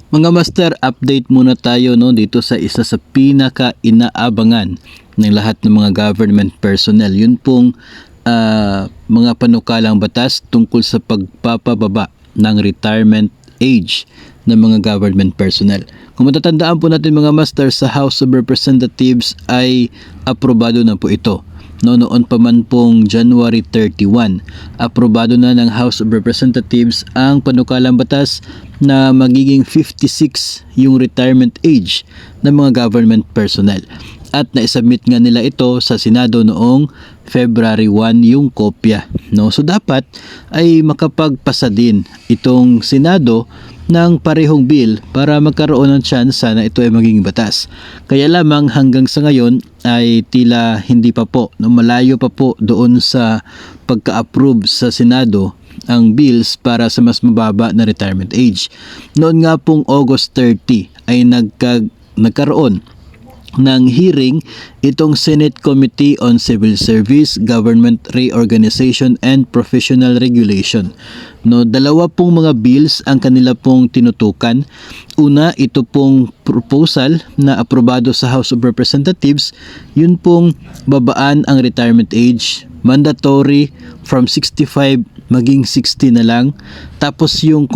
Mga master, update muna tayo dito sa isa sa pinaka-inaabangan ng lahat ng mga government personnel. Yun pong mga panukalang batas tungkol sa pagpapababa ng retirement age ng mga government personnel. Kung matatandaan po natin mga master, sa House of Representatives ay aprobado na po ito. Noon pa man pong January 31, aprobado na ng House of Representatives ang panukalang batas na magiging 56 yung retirement age ng mga government personnel. At naisubmit nga nila ito sa Senado noong February 1 yung kopya. So dapat ay makapagpasa din itong Senado ng parehong bill para magkaroon ng chance na ito ay maging batas. Kaya lamang hanggang sa ngayon ay tila hindi pa po, malayo pa po doon sa pagka-approve sa Senado ang bills para sa mas mababa na retirement age. Noon nga pong August 30 ay nagkaroon ng hearing itong Senate Committee on Civil Service, Government Reorganization and Professional Regulation. Dalawa pong mga bills ang kanila pong tinutukan. Una, ito pong proposal na aprobado sa House of Representatives, yun pong babaan ang retirement age, mandatory from 65 maging 60 na lang. Tapos yung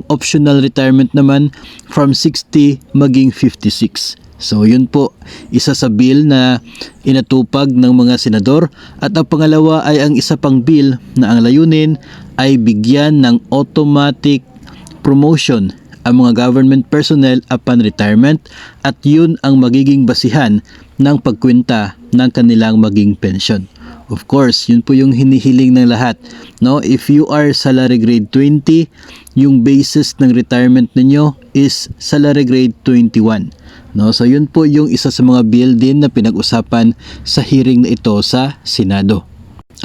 optional retirement naman from 60 maging 56. So yun po, isa sa bill na inatupag ng mga senador. At ang pangalawa ay ang isa pang bill na ang layunin ay bigyan ng automatic promotion ang mga government personnel upon retirement, at yun ang magiging basihan ng pagkwenta ng kanilang maging pension. Of course, yun po yung hinihiling ng lahat. If you are salary grade 20, yung basis ng retirement ninyo is salary grade 21. So yun po yung isa sa mga bill din na pinag-usapan sa hearing na ito sa Senado.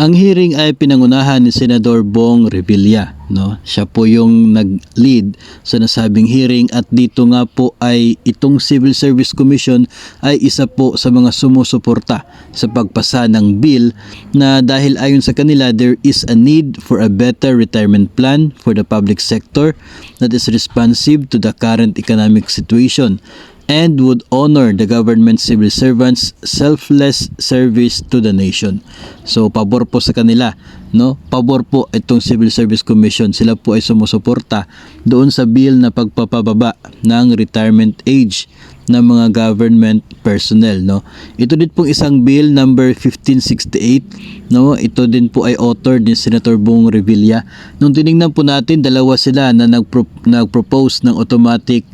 Ang hearing ay pinangunahan ni Senador Bong Revilla. Siya po yung nag-lead sa nasabing hearing, at dito nga po ay itong Civil Service Commission ay isa po sa mga sumusuporta sa pagpasa ng bill, na dahil ayon sa kanila, there is a need for a better retirement plan for the public sector that is responsive to the current economic situation and would honor the government civil servants' selfless service to the nation. So pabor po sa kanila, pabor po itong Civil Service Commission. Sila po ay sumusuporta doon sa bill na pagpapababa ng retirement age ng mga government personnel. Ito din pong isang bill number 1568. Ito din po ay author ni Senator Bong Revilla. Nung tinignan po natin, dalawa sila na nag-propose ng automatic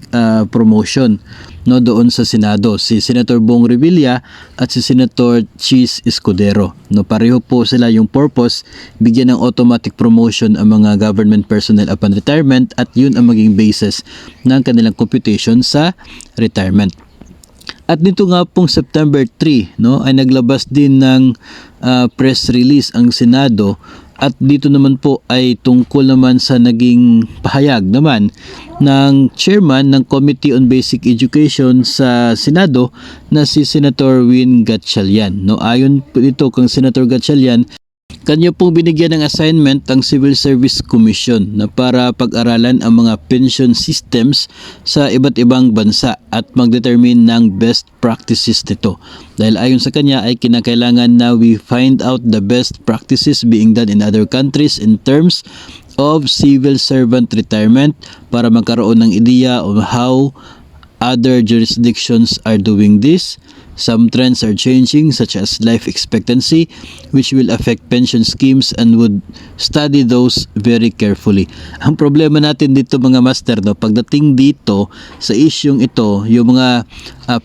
promotion doon sa Senado, si Senator Bong Revilla at si Senator Chis Escudero. Pareho po sila yung purpose, bigyan ng automatic promotion ang mga government personnel upon retirement, at yun ang maging basis ng kanilang computation sa retirement. At dito nga pong September 3 ay naglabas din ng press release ang Senado, at dito naman po ay tungkol naman sa naging pahayag naman ng chairman ng Committee on Basic Education sa Senado na si Senator Win Gatchalian. Ayon po dito kang Senator Gatchalian, kanya pong binigyan ng assignment ang Civil Service Commission na para pag-aralan ang mga pension systems sa iba't ibang bansa at mag-determine ng best practices nito. Dahil ayon sa kanya ay kinakailangan na we find out the best practices being done in other countries in terms of civil servant retirement para magkaroon ng ideya on how other jurisdictions are doing this. Some trends are changing, such as life expectancy, which will affect pension schemes, and would study those very carefully. Ang problema natin dito mga master, pagdating dito sa isyung ito, yung mga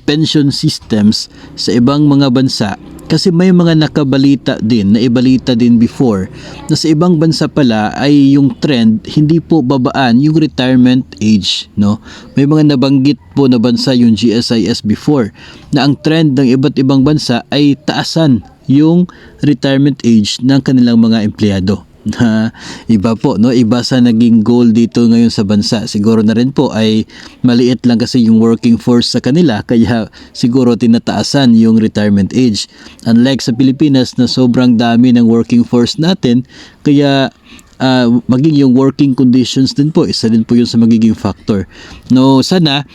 pension systems sa ibang mga bansa, kasi may mga naibalita din before na sa ibang bansa pala ay yung trend hindi po babaan yung retirement age. May mga nabanggit po na bansa yung GSIS before na ang trend ng iba't ibang bansa ay taasan yung retirement age ng kanilang mga empleyado. Iba po, iba sa naging goal dito ngayon sa bansa. Siguro na rin po ay maliit lang kasi yung working force sa kanila, kaya siguro tinataasan yung retirement age. Unlike sa Pilipinas na sobrang dami ng working force natin, kaya maging yung working conditions din po, isa din po yun sa magiging factor. No, sana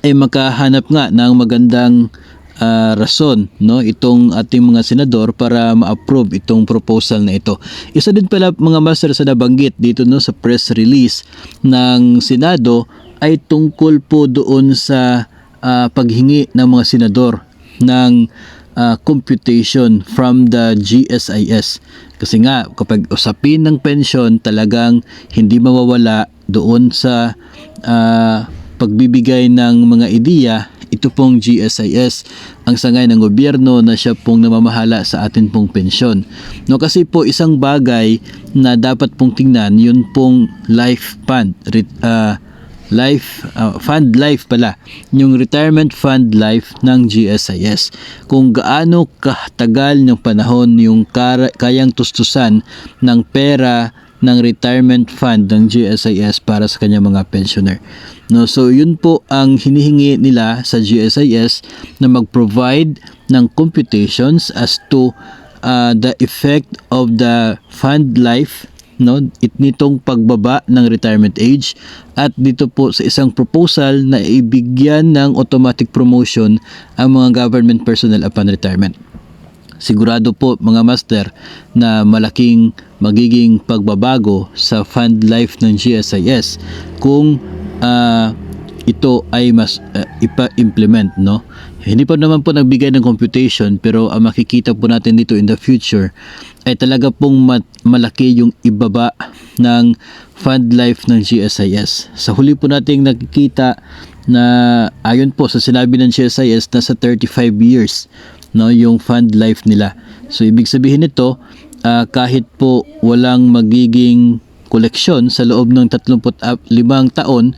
ay makahanap nga ng magandang rason, no, itong ating mga senador para ma-approve itong proposal na ito. Isa din pala mga master sa nabanggit dito, no, sa press release ng Senado ay tungkol po doon sa paghingi ng mga senador ng computation from the GSIS. Kasi nga kapag usapin ng pensyon, talagang hindi mawawala doon sa pagbibigay ng mga ideya, ito pong GSIS ang sangay ng gobyerno na siya pong namamahala sa atin pong pensyon. No, kasi po isang bagay na dapat pong tingnan, yun pong life fund, fund life pala, yung retirement fund life ng GSIS. Kung gaano katagal ng panahon yung kayang tustusan ng pera ng retirement fund ng GSIS para sa kanyang mga pensioner. No, so yun po ang hinihingi nila sa GSIS, na mag-provide ng computations as to the effect of the fund life, no, nitong pagbaba ng retirement age, at dito po sa isang proposal na ibigyan ng automatic promotion ang mga government personnel upon retirement. Sigurado po mga master na malaking magiging pagbabago sa fund life ng GSIS kung ito ay mas ipa-implement, no? Hindi pa naman po nagbigay ng computation, pero ang makikita po natin dito in the future ay talaga pong malaki yung ibaba ng fund life ng GSIS. Sa huli po nating nakikita na ayon po sa sinabi ng GSIS, nasa 35 years, no, yung fund life nila. So ibig sabihin nito, kahit po walang magiging koleksyon sa loob ng 35 taon,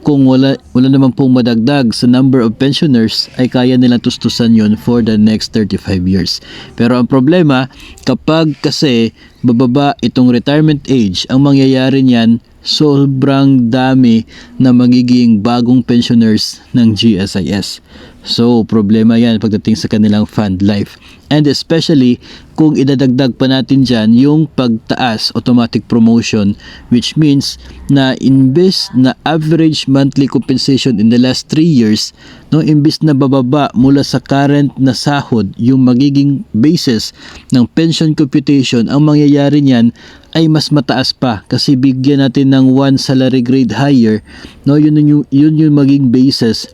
kung wala naman pong madagdag sa number of pensioners, ay kaya nilang tustusan yon for the next 35 years. Pero ang problema, kapag kasi bababa itong retirement age, ang mangyayari niyan, sobrang dami na magiging bagong pensioners ng GSIS. So, problema yan pagdating sa kanilang fund life. And especially, kung idadagdag pa natin dyan yung pagtaas, automatic promotion, which means na imbes na average monthly compensation in the last 3 years, no, imbes na bababa mula sa current na sahod yung magiging basis ng pension computation, ang mangyayari niyan ay mas mataas pa, kasi bigyan natin ng 1 salary grade higher, no, yun yung maging basis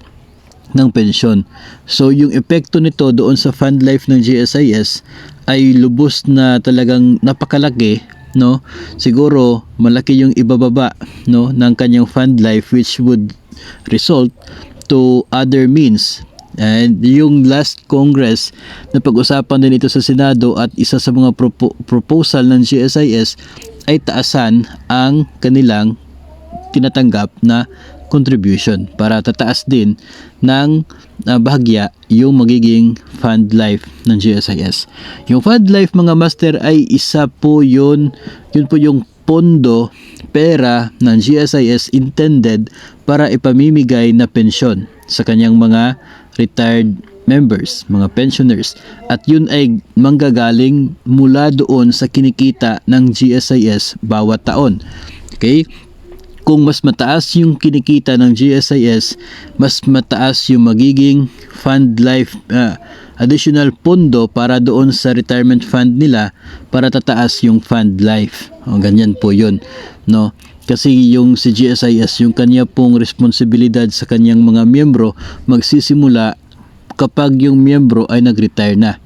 ng pensyon. So yung epekto nito doon sa fund life ng GSIS ay lubos na talagang napakalaki, no? Siguro malaki yung ibababa, no, ng kanyang fund life, which would result to other means. And yung last Congress na pag-usapan din ito sa Senado, at isa sa mga proposal ng GSIS ay taasan ang kanilang tinatanggap na contribution para tataas din ng bahagya yung magiging fund life ng GSIS. Yung fund life mga master ay isa po yun po yung pondo, pera ng GSIS intended para ipamimigay na pensyon sa kanyang mga retired members, mga pensioners, at yun ay manggagaling mula doon sa kinikita ng GSIS bawat taon. Okay? Kung mas mataas yung kinikita ng GSIS, mas mataas yung magiging fund life, additional pondo para doon sa retirement fund nila, para tataas yung fund life. O, ganyan po yun, no? Kasi yung si GSIS, yung kanya pong responsibilidad sa kanyang mga miyembro, magsisimula kapag yung miyembro ay nag-retire na,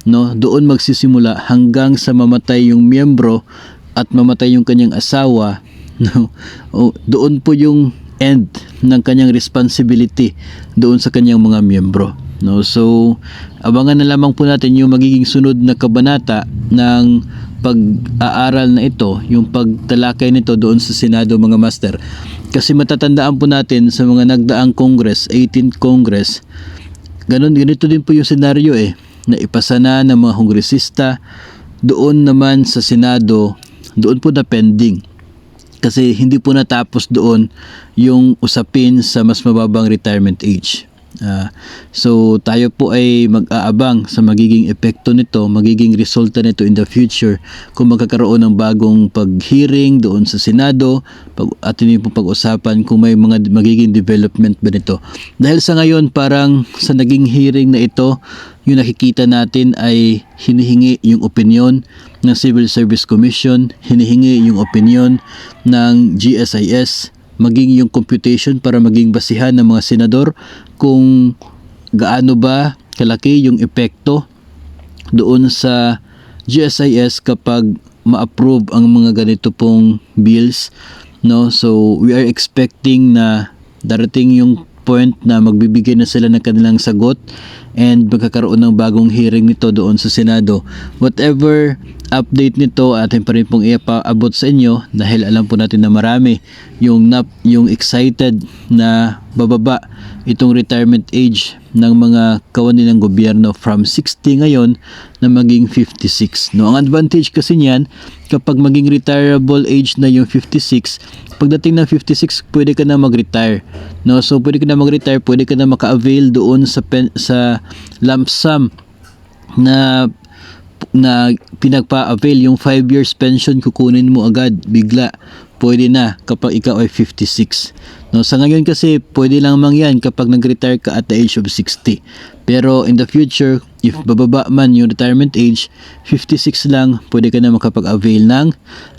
no? Doon magsisimula hanggang sa mamatay yung miyembro at mamatay yung kanyang asawa, no? Doon po yung end ng kanyang responsibility doon sa kanyang mga miyembro, no? So abangan na lamang po natin yung magiging sunod na kabanata ng pag-aaral na ito, yung pagtalakay nito doon sa Senado mga master. Kasi matatandaan po natin sa mga nagdaang Congress, 18th Congress, ganito din po yung senaryo na ipasa na ng mga kongresista. Doon naman sa Senado, doon po na pending. Kasi hindi po natapos doon yung usapin sa mas mababang retirement age. So tayo po ay mag-aabang sa magiging epekto nito, magiging resulta nito in the future kung magkakaroon ng bagong pag-hearing doon sa Senado, atin po pag-usapan kung may mga magiging development ba nito. Dahil sa ngayon parang sa naging hearing na ito, yung nakikita natin ay hinihingi yung opinion ng Civil Service Commission, hinihingi yung opinion ng GSIS, maging yung computation para maging basihan ng mga senador kung gaano ba kalaki yung epekto doon sa GSIS kapag ma-approve ang mga ganito pong bills, no? So we are expecting na darating yung point na magbibigay na sila ng kanilang sagot and magkakaroon ng bagong hearing nito doon sa Senado. Whatever update nito, atin pa rin pong ipaabot sa inyo dahil alam po natin na marami yung excited na bababa itong retirement age ng mga kawani ng gobyerno from 60 ngayon na maging 56. No, ang advantage kasi niyan, kapag maging retirable age na yung 56, pagdating ng 56 pwede ka na mag-retire. No, so pwede ka na mag-retire, pwede ka na maka-avail doon sa lump sum na pinagpa-avail. Yung 5 years pension kukunin mo agad bigla, pwede na kapag ikaw ay 56. No, sa ngayon kasi pwede lang yan kapag nag-retire ka at the age of 60. Pero in the future, if bababa man yung retirement age, 56 lang, pwede ka na makapag-avail ng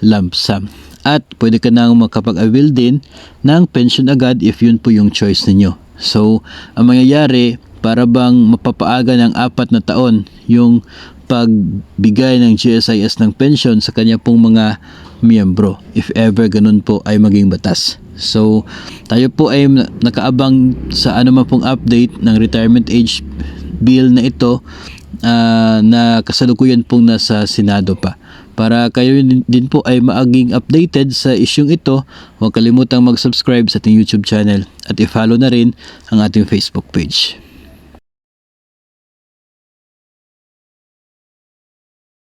lump sum. At pwede ka na makapag-avail din ng pension agad if yun po yung choice ninyo. So, ang mangyayari, para bang mapapaaga ng 4 na taon yung pagbigay ng GSIS ng pension sa kanya pong mga miyembro, if ever ganun po ay maging batas. So, tayo po ay nakaabang sa anuman pong update ng retirement age bill na ito na kasalukuyan pong nasa Senado pa. Para kayo din po ay maaging updated sa isyung ito, huwag kalimutang mag-subscribe sa ating YouTube channel at i-follow na rin ang ating Facebook page.